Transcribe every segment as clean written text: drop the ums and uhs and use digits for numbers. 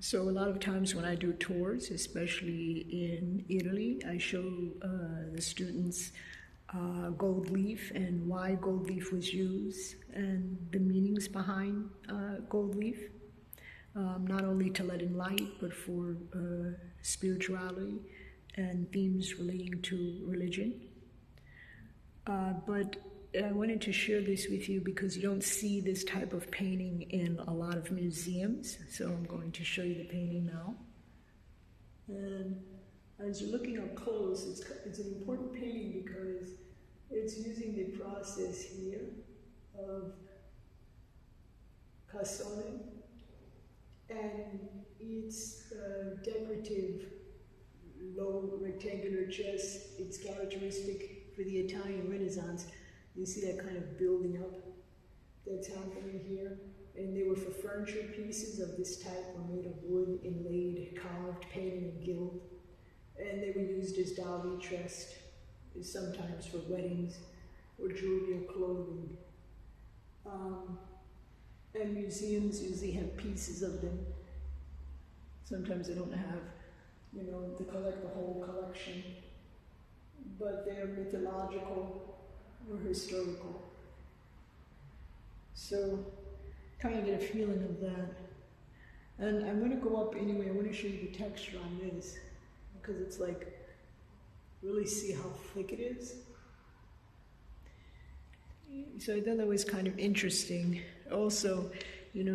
So a lot of times when I do tours, especially in Italy, I show the students gold leaf and why gold leaf was used and the meanings behind gold leaf, not only to let in light, but for spirituality and themes relating to religion. But I wanted to share this with you because you don't see this type of painting in a lot of museums. So I'm going to show you the painting now. And as you're looking up close, it's an important painting because it's using the process here of Cassone, and it's decorative, low rectangular chest. It's characteristic for the Italian Renaissance. You see that kind of building up that's happening here. And they were for furniture pieces of this type, were made of wood, inlaid, carved, painted, and gilded. And they were used as dowry trust, sometimes for weddings or jewelry or clothing. And museums usually have pieces of them. Sometimes they don't have, to collect the whole collection, but they're mythological or historical. So kind of get a feeling of that. And I'm going to go up anyway. I want to show you the texture on this because it's like, really see how thick it is. So I thought that was kind of interesting. Also,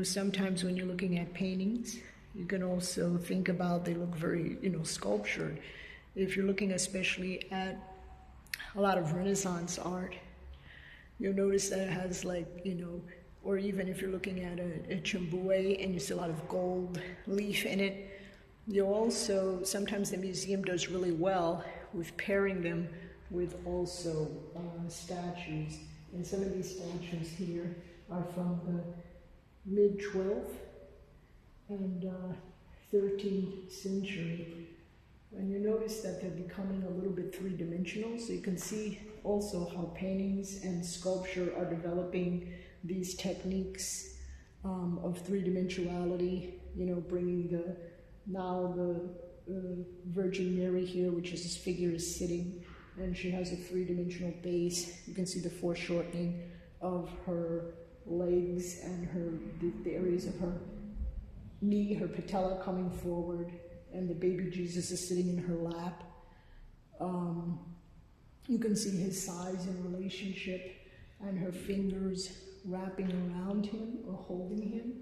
sometimes when you're looking at paintings, you can also think about they look very, sculptured. If you're looking especially at a lot of Renaissance art, you'll notice that it has or even if you're looking at a Chimbue and you see a lot of gold leaf in it, you'll also, sometimes the museum does really well with pairing them with also statues. And some of these statues here are from the mid-12th and 13th century. And you notice that they're becoming a little bit three-dimensional, so you can see also how paintings and sculpture are developing these techniques of three-dimensionality, bringing the Virgin Mary here, which is this figure is sitting, and she has a three-dimensional base. You can see the foreshortening of her legs and the areas of her knee, her patella coming forward, and the baby Jesus is sitting in her lap. You can see his size in relationship and her fingers wrapping around him or holding him.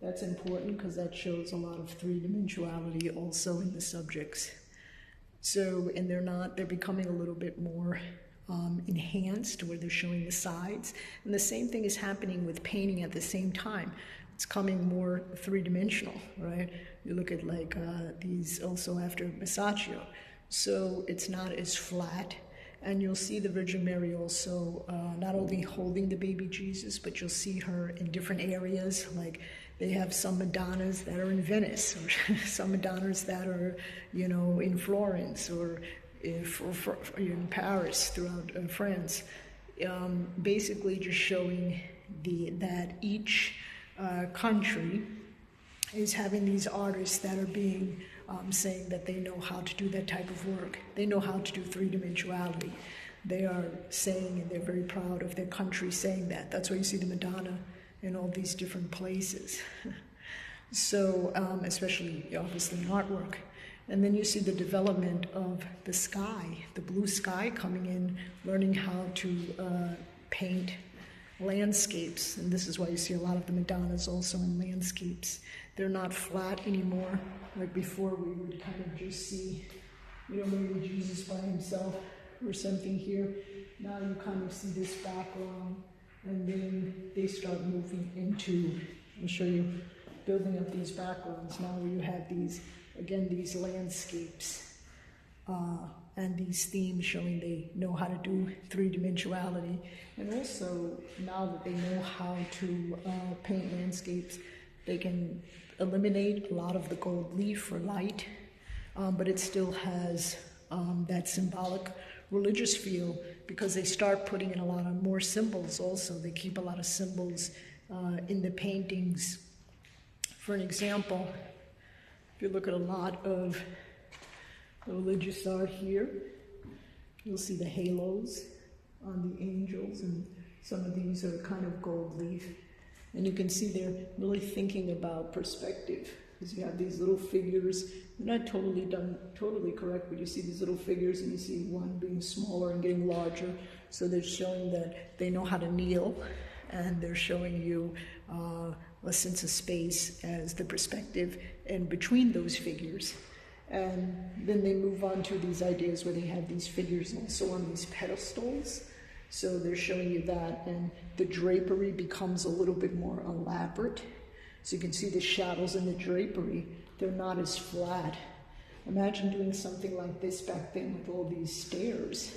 That's important because that shows a lot of three-dimensionality also in the subjects. So, and they're becoming a little bit more enhanced where they're showing the sides. And the same thing is happening with painting at the same time. It's coming more three-dimensional, right? You look at these also after Masaccio. So it's not as flat. And you'll see the Virgin Mary also not only holding the baby Jesus, but you'll see her in different areas. Like they have some Madonnas that are in Venice, or some Madonnas that are, in Florence, or in Paris, throughout France. Basically just showing that each country is having these artists that are being saying that they know how to do that type of work. They know how to do three-dimensionality. They are saying, and they're very proud of their country saying that. That's why you see the Madonna in all these different places. So, especially obviously in artwork. And then you see the development of the sky, the blue sky coming in, learning how to paint landscapes. And this is why you see a lot of the Madonnas also in landscapes. They're not flat anymore. Like before, we would kind of just see, maybe Jesus by himself or something here. Now you kind of see this background, and then they start moving into, I'll show you, building up these backgrounds. Now you have these landscapes and these themes showing they know how to do three-dimensionality. And also, now that they know how to paint landscapes, they can eliminate a lot of the gold leaf for light, but it still has that symbolic religious feel because they start putting in a lot of more symbols also. They keep a lot of symbols in the paintings. For an example, If you look at a lot of religious art here, you'll see the halos on the angels, and some of these are kind of gold leaf. And you can see they're really thinking about perspective, because you have these little figures. They're not totally correct, but you see these little figures, and you see one being smaller and getting larger. So they're showing that they know how to kneel, and they're showing you a sense of space as the perspective in between those figures. And then they move on to these ideas where they have these figures also on these pedestals. So they're showing you that, and the drapery becomes a little bit more elaborate. So you can see the shadows in the drapery, they're not as flat. Imagine doing something like this back then with all these stairs,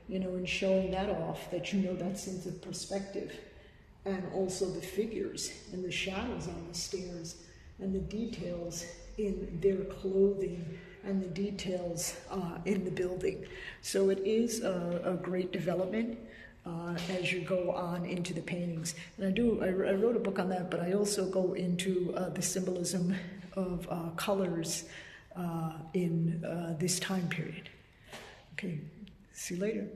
you know, and showing that off, that you know that sense of perspective. And also the figures and the shadows on the stairs and the details in their clothing and the details in the building. So it is a great development as you go on into the paintings. And I wrote a book on that, but I also go into the symbolism of colors in this time period. Okay, see you later.